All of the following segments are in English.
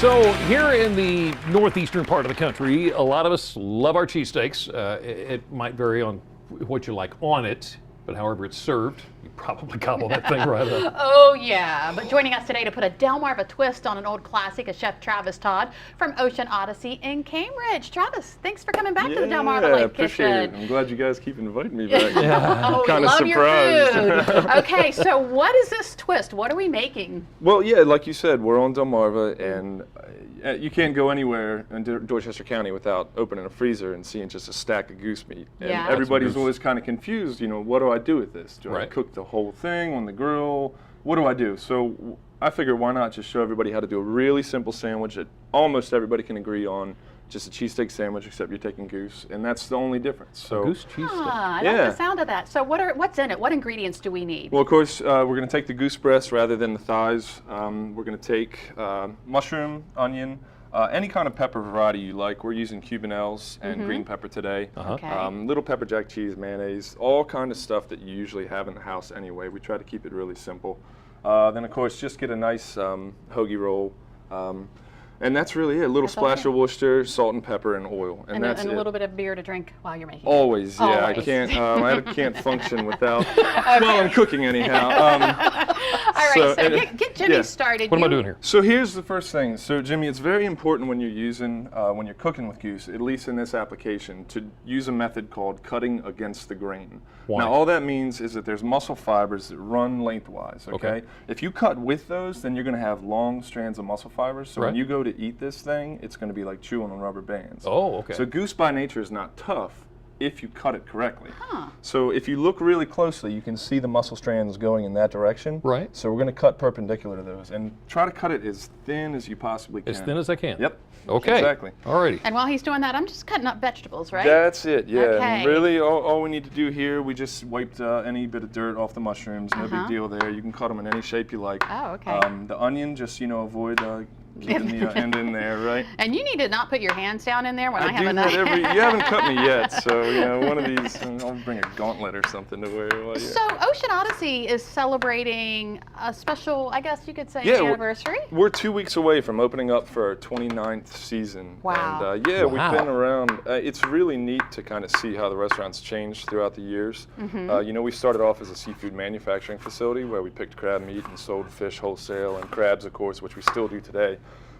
So here in the northeastern part of the country, a lot of us love our cheesesteaks. It might vary on what you like on it, but however it's served, you probably gobble that thing right up. Oh yeah, but joining us today to put a Delmarva twist on an old classic is Chef Travis Todd from Odyssey in Cambridge. Travis, thanks for coming back to the Delmarva Life appreciate Kitchen. it. I'm glad you guys keep inviting me back. Oh, kind we of love surprised. your food. Okay, so what is this twist? What are we making? Well, yeah, like you said, we're on Delmarva, and you can't go anywhere in Dorchester County without opening a freezer and seeing just a stack of goose meat. And Yeah. everybody's always kind of confused, what do I do with this? Do I Right. cook the whole thing on the grill? What do I do? So I figured why not just show everybody how to do a really simple sandwich that almost everybody can agree on. Just a cheesesteak sandwich, except you're taking goose, and that's the only difference. So Goose cheesesteak. I like Yeah. the sound of that. So what's in it? What ingredients do we need? Well, of course, we're going to take the goose breast rather than the thighs. We're going to take mushroom, onion, any kind of pepper variety you like. We're using Cubanelles and green pepper today. Okay. Little pepper jack cheese, mayonnaise, all kind of stuff that you usually have in the house anyway. We try to keep it really simple. Then, of course, just get a nice hoagie roll. And that's really it. A little splash of Worcester, salt and pepper, and oil. And that's a it. little bit of beer to drink while you're making it. Always, yeah. Always. I can't function without. Well, I'm cooking anyhow. All right, so get Jimmy started. What am I doing here? So here's the first thing. So Jimmy, it's very important when you're cooking with goose, at least in this application, to use a method called cutting against the grain. Why? Now all that means is that there's muscle fibers that run lengthwise, okay? If you cut with those, then you're gonna have long strands of muscle fibers. So when you go to eat this thing, it's gonna be like chewing on rubber bands. Oh, okay. So goose by nature is not tough if you cut it correctly. Huh. So if you look really closely, you can see the muscle strands going in that direction. Right. So we're going to cut perpendicular to those and try to cut it as thin as you possibly can. As thin as I can. Yep. Okay. Exactly. Alrighty. And while he's doing that, I'm just cutting up vegetables, right? That's it, yeah. Okay. And really, all we need to do here, we just wiped any bit of dirt off the mushrooms. No big deal there. You can cut them in any shape you like. Oh, okay. The onion, just, avoid keeping the end in there, right? And you need to not put your hands down in there when I have do a that knife. you haven't cut me yet, so one of these, I'll bring a gauntlet or something to wear while you're. So Odyssey is celebrating a special, I guess you could say, Yeah, anniversary. We're 2 weeks away from opening up for our 29th season. Wow. And we've been around. It's really neat to kind of see how the restaurant's changed throughout the years. We started off as a seafood manufacturing facility where we picked crab meat and sold fish wholesale and crabs, of course, which we still do today.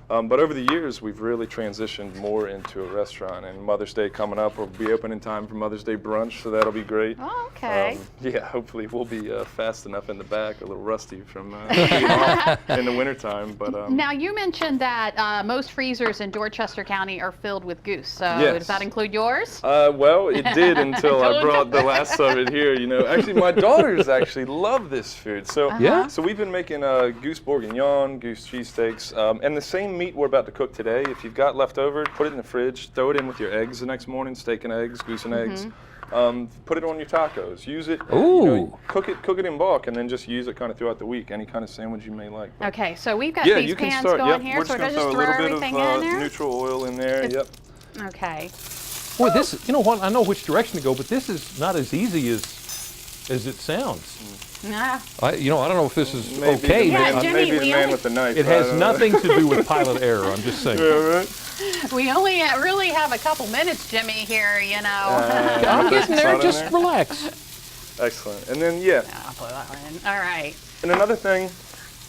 But over the years, we've really transitioned more into a restaurant. And Mother's Day coming up, we'll be open in time for Mother's Day brunch, so that'll be great. Oh, okay. Hopefully we'll be fast enough in the back, a little rusty from being off in the wintertime. But now you mentioned that most freezers in Dorchester County are filled with goose. So Yes. does that include yours? Well, it did until I brought the last of it here. Actually, my daughters actually love this food. So, so we've been making goose bourguignon, goose cheesesteaks, and the same meat we're about to cook today. If you've got leftover, put it in the fridge. Throw it in with your eggs the next morning, steak and eggs, goose and eggs. Put it on your tacos. Use it. Ooh. Cook it in bulk, and then just use it kind of throughout the week. Any kind of sandwich you may like. But Okay, so we've got yeah, these you can pans start. going Yep, here. we're So just we're going just to throw a throw little bit everything of in there. neutral oil in there. Yep. Okay. Boy, this, you know what? I know which direction to go, but this is not as easy as it sounds. Nah. I don't know if this is Maybe okay. the Yeah, man, Jimmy, maybe we the man only- with the knife. It I has don't know. nothing to do with pilot error. I'm just saying. Yeah, right. We only really have a couple minutes, Jimmy, here, I'm getting there. Salt in Just there? relax. Excellent. And then I'll put that one in. All right. and another thing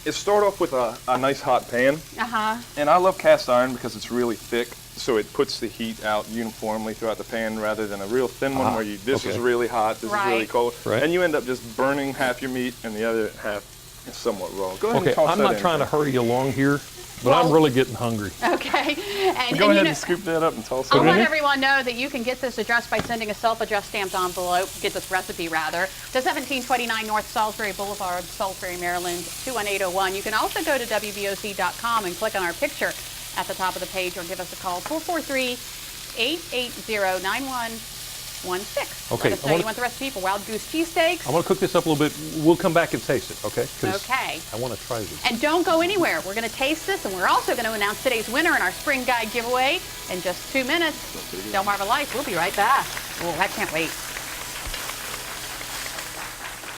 is start off with a nice hot pan. Uh-huh. And I love cast iron because it's really thick, so it puts the heat out uniformly throughout the pan rather than a real thin one where this is really hot, this is really cold, and you end up just burning half your meat and the other half is somewhat raw. Go ahead and toss I'm that not in. trying to hurry you along here, but I'm really getting hungry. Okay. And, Go ahead and and scoop that up and toss it I'll in. let everyone know that you can get this addressed by sending a self-addressed stamped envelope, get this recipe rather, to 1729 North Salisbury Boulevard, Salisbury, Maryland, 21801. You can also go to WBOC.com and click on our picture at the top of the page or give us a call, 443-880-9116. Okay, Let us know you want the recipe for wild goose cheesesteaks. I want to cook this up a little bit. We'll come back and taste it, okay? 'Cause Okay. I want to try this. And don't go anywhere. We're going to taste this, and we're also going to announce today's winner in our Spring Guide giveaway in just 2 minutes. Delmarva Life, we'll be right back. Oh, I can't wait.